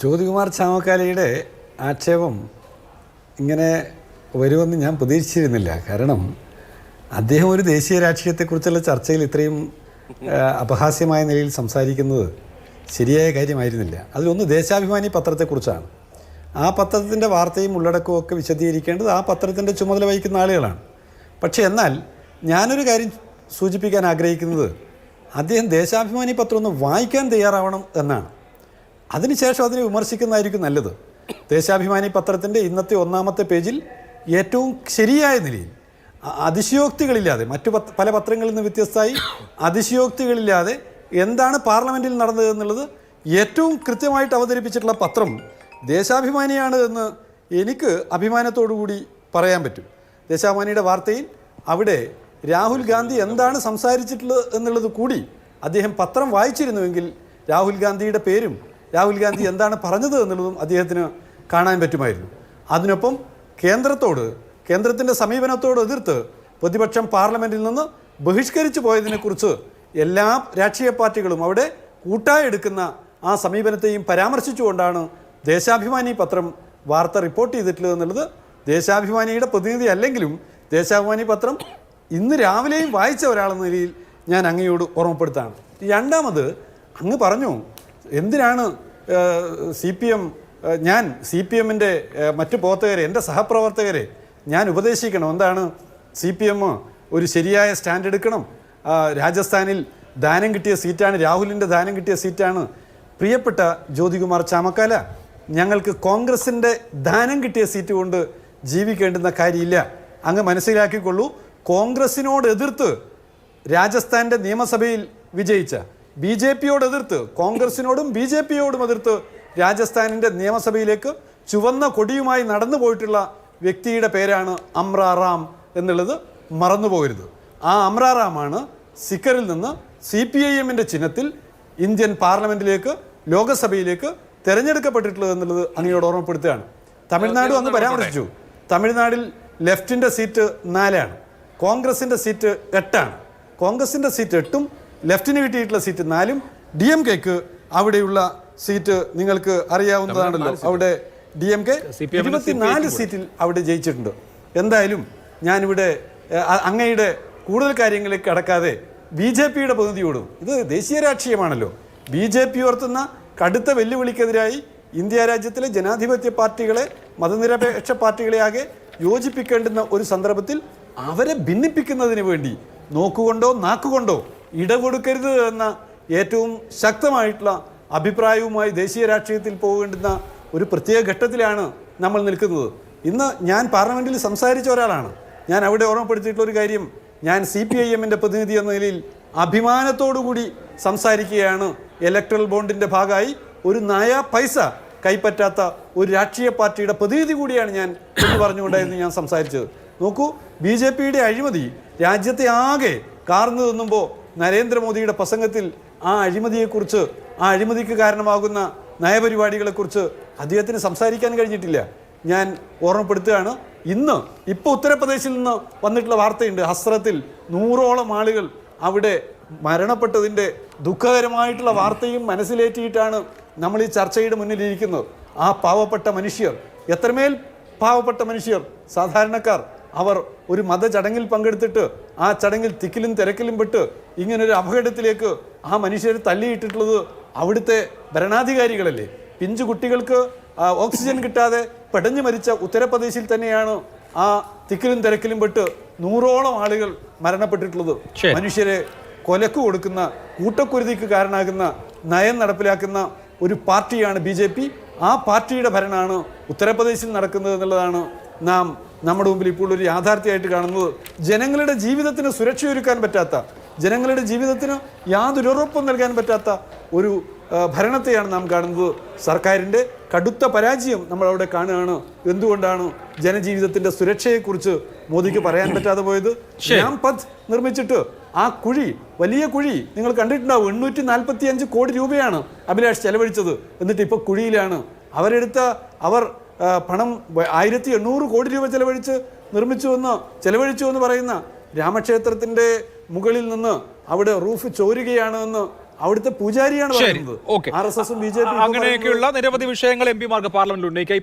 ജ്യോതികുമാർ ചാമക്കാലയുടെ ആക്ഷേപം ഇങ്ങനെ വരുമെന്ന് ഞാൻ പ്രതീക്ഷിച്ചിരുന്നില്ല. കാരണം അദ്ദേഹം ഒരു ദേശീയ രാഷ്ട്രീയത്തെക്കുറിച്ചുള്ള ചർച്ചയിൽ ഇത്രയും അപഹാസ്യമായ നിലയിൽ സംസാരിക്കുന്നത് ശരിയായ കാര്യമായിരുന്നില്ല. അതിലൊന്ന് ദേശാഭിമാനി പത്രത്തെക്കുറിച്ചാണ്. ആ പത്രത്തിൻ്റെ വാർത്തയും ഉള്ളടക്കവും ഒക്കെ വിശദീകരിക്കേണ്ടത് ആ പത്രത്തിൻ്റെ ചുമതല വഹിക്കുന്ന ആളുകളാണ്. പക്ഷേ എന്നാൽ ഞാനൊരു കാര്യം സൂചിപ്പിക്കാൻ ആഗ്രഹിക്കുന്നത് അദ്ദേഹം ദേശാഭിമാനി പത്രം ഒന്ന് വായിക്കാൻ തയ്യാറാവണം എന്നാണ്. അതിനുശേഷം അതിനെ വിമർശിക്കുന്നതായിരിക്കും നല്ലത്. ദേശാഭിമാനി പത്രത്തിൻ്റെ ഇന്നത്തെ ഒന്നാമത്തെ പേജിൽ ഏറ്റവും ശരിയായ നിലയിൽ അതിശയോക്തികളില്ലാതെ മറ്റു പല പത്രങ്ങളിൽ നിന്ന് വ്യത്യസ്തമായി അതിശയോക്തികളില്ലാതെ എന്താണ് പാർലമെൻറ്റിൽ നടന്നത് എന്നുള്ളത് ഏറ്റവും കൃത്യമായിട്ട് അവതരിപ്പിച്ചിട്ടുള്ള പത്രം ദേശാഭിമാനിയാണ് എന്ന് എനിക്ക് അഭിമാനത്തോടു കൂടി പറയാൻ പറ്റും. ദേശാഭിമാനിയുടെ വാർത്തയിൽ അവിടെ രാഹുൽ ഗാന്ധി എന്താണ് സംസാരിച്ചിട്ടുള്ളത് എന്നുള്ളത് കൂടി അദ്ദേഹം പത്രം വായിച്ചിരുന്നുവെങ്കിൽ രാഹുൽ ഗാന്ധിയുടെ പേരും രാഹുൽ ഗാന്ധി എന്താണ് പറഞ്ഞത് എന്നുള്ളതും അദ്ദേഹത്തിന് കാണാൻ പറ്റുമായിരുന്നു. അതിനൊപ്പം കേന്ദ്രത്തിൻ്റെ സമീപനത്തോട് എതിർത്ത് പ്രതിപക്ഷം പാർലമെൻറ്റിൽ നിന്ന് ബഹിഷ്കരിച്ചു പോയതിനെക്കുറിച്ച് എല്ലാ രാഷ്ട്രീയ പാർട്ടികളും അവിടെ കൂട്ടായി എടുക്കുന്ന ആ സമീപനത്തെയും പരാമർശിച്ചുകൊണ്ടാണ് ദേശാഭിമാനി പത്രം വാർത്ത റിപ്പോർട്ട് ചെയ്തിട്ടുള്ളത് എന്നുള്ളത് ദേശാഭിമാനിയുടെ പ്രതിനിധി അല്ലെങ്കിലും ദേശാഭിമാനി പത്രം ഇന്ന് രാവിലെയും വായിച്ച ഒരാളെന്ന നിലയിൽ ഞാൻ അങ്ങയോട് ഓർമ്മപ്പെടുത്താണ്. രണ്ടാമത് അങ്ങ് പറഞ്ഞു എന്തിനാണ് ഞാൻ CPM-ൻ്റെ മറ്റു പ്രവർത്തകരെ എൻ്റെ സഹപ്രവർത്തകരെ ഞാൻ ഉപദേശിക്കണം, എന്താണ് CPM ഒരു ശരിയായ സ്റ്റാൻഡ് എടുക്കണം. രാജസ്ഥാനിൽ ദാനം കിട്ടിയ സീറ്റാണ്, രാഹുലിൻ്റെ ദാനം കിട്ടിയ സീറ്റാണ്. പ്രിയപ്പെട്ട ജ്യോതികുമാർ ചാമക്കാല, ഞങ്ങൾക്ക് കോൺഗ്രസിൻ്റെ ദാനം കിട്ടിയ സീറ്റ് കൊണ്ട് ജീവിക്കേണ്ടുന്ന കാര്യമില്ല. അങ്ങ് മനസ്സിലാക്കിക്കൊള്ളൂ, കോൺഗ്രസിനോട് എതിർത്ത് രാജസ്ഥാൻ്റെ നിയമസഭയിൽ വിജയിച്ച BJP-യോട് എതിർത്ത് കോൺഗ്രസിനോടും BJP-യോടും എതിർത്ത് രാജസ്ഥാനിൻ്റെ നിയമസഭയിലേക്ക് ചുവന്ന കൊടിയുമായി നടന്നു പോയിട്ടുള്ള വ്യക്തിയുടെ പേരാണ് അമ്രാറാം എന്നുള്ളത് മറന്നുപോകരുത്. ആ അമ്രാറാമാണ് സിക്കറിൽ നിന്ന് CPIM-ൻ്റെ ചിഹ്നത്തിൽ ഇന്ത്യൻ പാർലമെൻറ്റിലേക്ക് ലോകസഭയിലേക്ക് തിരഞ്ഞെടുക്കപ്പെട്ടിട്ടുള്ളത് എന്നുള്ളത് അങ്ങയോട് ഓർമ്മപ്പെടുത്തുകയാണ്. തമിഴ്നാട് അങ്ങ് പരാമർശിച്ചു. തമിഴ്നാടിൽ ലെഫ്റ്റിൻ്റെ സീറ്റ് 4ആണ്, കോൺഗ്രസിൻ്റെ സീറ്റ് 8ആണ്. കോൺഗ്രസിൻ്റെ സീറ്റ് 8ഉം ലെഫ്റ്റിന് കിട്ടിയിട്ടുള്ള സീറ്റ് 4ഉം DMK-ക്ക് അവിടെയുള്ള സീറ്റ് നിങ്ങൾക്ക് അറിയാവുന്നതാണല്ലോ. അവിടെ DMK 24 സീറ്റിൽ അവിടെ ജയിച്ചിട്ടുണ്ട്. എന്തായാലും ഞാനിവിടെ അങ്ങയുടെ കൂടുതൽ കാര്യങ്ങളിലേക്ക് കടക്കാതെ BJP-യുടെ പ്രതിനിധിയോടും, ഇത് ദേശീയ രാഷ്ട്രീയമാണല്ലോ, BJP ഉയർത്തുന്ന കടുത്ത വെല്ലുവിളിക്കെതിരായി ഇന്ത്യ രാജ്യത്തിലെ ജനാധിപത്യ പാർട്ടികളെ മതനിരപേക്ഷ പാർട്ടികളെയാകെ യോജിപ്പിക്കേണ്ടുന്ന ഒരു സന്ദർഭത്തിൽ അവരെ ഭിന്നിപ്പിക്കുന്നതിന് വേണ്ടി നോക്കുകൊണ്ടോ നാക്കുകൊണ്ടോ ഇടകൊടുക്കരുത് എന്ന ഏറ്റവും ശക്തമായിട്ടുള്ള അഭിപ്രായവുമായി ദേശീയ രാഷ്ട്രീയത്തിൽ പോകേണ്ടുന്ന ഒരു പ്രത്യേക ഘട്ടത്തിലാണ് നമ്മൾ നിൽക്കുന്നത്. ഇന്ന് ഞാൻ പാർലമെൻറ്റിൽ സംസാരിച്ച ഒരാളാണ്. ഞാൻ അവിടെ ഓർമ്മപ്പെടുത്തിയിട്ടുള്ള ഒരു കാര്യം, ഞാൻ CPIM-ൻ്റെ പ്രതിനിധി എന്ന നിലയിൽ അഭിമാനത്തോടുകൂടി സംസാരിക്കുകയാണ്. ഇലക്ട്രൽ ബോണ്ടിൻ്റെ ഭാഗമായി ഒരു നയ പൈസ കൈപ്പറ്റാത്ത ഒരു രാഷ്ട്രീയ പാർട്ടിയുടെ പ്രതിനിധി കൂടിയാണ് ഞാൻ എന്ന് പറഞ്ഞുകൊണ്ടായിരുന്നു ഞാൻ സംസാരിച്ചത്. നോക്കൂ, BJP-യുടെ അഴിമതി രാജ്യത്തെ ആകെ കാർന്നു തിന്നുമ്പോൾ നരേന്ദ്രമോദിയുടെ പ്രസംഗത്തിൽ ആ അഴിമതിയെക്കുറിച്ച്, ആ അഴിമതിക്ക് കാരണമാകുന്ന നയപരിപാടികളെക്കുറിച്ച് അദ്ദേഹത്തിന് സംസാരിക്കാൻ കഴിഞ്ഞിട്ടില്ല. ഞാൻ ഓർമ്മപ്പെടുത്തുകയാണ്, ഇപ്പോൾ ഉത്തർപ്രദേശിൽ നിന്ന് വന്നിട്ടുള്ള വാർത്തയുണ്ട്, ഹസ്രത്തിൽ 100ഓളം ആളുകൾ അവിടെ മരണപ്പെട്ടതിൻ്റെ ദുഃഖകരമായിട്ടുള്ള വാർത്തയും മനസ്സിലേറ്റിയിട്ടാണ് നമ്മൾ ഈ ചർച്ചയുടെ മുന്നിലിരിക്കുന്നത്. ആ പാവപ്പെട്ട മനുഷ്യർ, എത്രമേൽ പാവപ്പെട്ട മനുഷ്യർ, സാധാരണക്കാർ, അവർ ഒരു മതചടങ്ങിൽ പങ്കെടുത്തിട്ട് ആ ചടങ്ങിൽ തിക്കിലും തിരക്കിലും പെട്ട് ഇങ്ങനൊരു അപകടത്തിലേക്ക് ആ മനുഷ്യരെ തള്ളിയിട്ടിട്ടുള്ളത് അവിടുത്തെ ഭരണാധികാരികളല്ലേ. പിഞ്ചു കുട്ടികൾക്ക് ഓക്സിജൻ കിട്ടാതെ പെടഞ്ഞു മരിച്ച ഉത്തർപ്രദേശിൽ തന്നെയാണ് ആ തിക്കിലും തിരക്കിലും പെട്ട് 100ഓളം ആളുകൾ മരണപ്പെട്ടിട്ടുള്ളത്. മനുഷ്യരെ കൊലക്ക് കൊടുക്കുന്ന, കൂട്ടക്കുരുതിക്ക് കാരണമാകുന്ന നയം നടപ്പിലാക്കുന്ന ഒരു പാർട്ടിയാണ് BJP. ആ പാർട്ടിയുടെ ഭരണമാണ് ഉത്തർപ്രദേശിൽ നടക്കുന്നത് എന്നുള്ളതാണ് നമ്മുടെ മുമ്പിൽ ഇപ്പോൾ ഒരു യാഥാർത്ഥ്യമായിട്ട് കാണുന്നത്. ജനങ്ങളുടെ ജീവിതത്തിന് സുരക്ഷയൊരുക്കാൻ പറ്റാത്ത, ജനങ്ങളുടെ ജീവിതത്തിന് യാതൊരു ഉറപ്പും നൽകാൻ പറ്റാത്ത ഒരു ഭരണത്തെയാണ് നാം കാണുന്നത്. സർക്കാരിൻ്റെ കടുത്ത പരാജയം നമ്മളവിടെ കാണുകയാണ്. എന്തുകൊണ്ടാണ് ജനജീവിതത്തിൻ്റെ സുരക്ഷയെക്കുറിച്ച് മോദിക്ക് പറയാൻ പറ്റാതെ പോയത്? രാം പഥ് നിർമ്മിച്ചിട്ട് ആ കുഴി, വലിയ കുഴി നിങ്ങൾ കണ്ടിട്ടുണ്ടാവും. 845 കോടി രൂപയാണ് അഭിലാഷ് ചെലവഴിച്ചത്. എന്നിട്ട് ഇപ്പോൾ കുഴിയിലാണ്. അവർ പണം 1800 കോടി രൂപ ചെലവഴിച്ചു എന്ന് പറയുന്ന രാമക്ഷേത്രത്തിൻ്റെ മുകളിൽ നിന്ന് അവിടെ റൂഫ് ചോരുകയാണ് എന്ന് അവിടുത്തെ പൂജാരിയാണ് ശരി, പറയുന്നത്. ഓക്കെ. RSS ഉം BJP അങ്ങനെയൊക്കെയുള്ള നിരവധി വിഷയങ്ങൾ MP മാർക്ക് പാർലമെന്റിൽ ഉന്നയിക്കാം.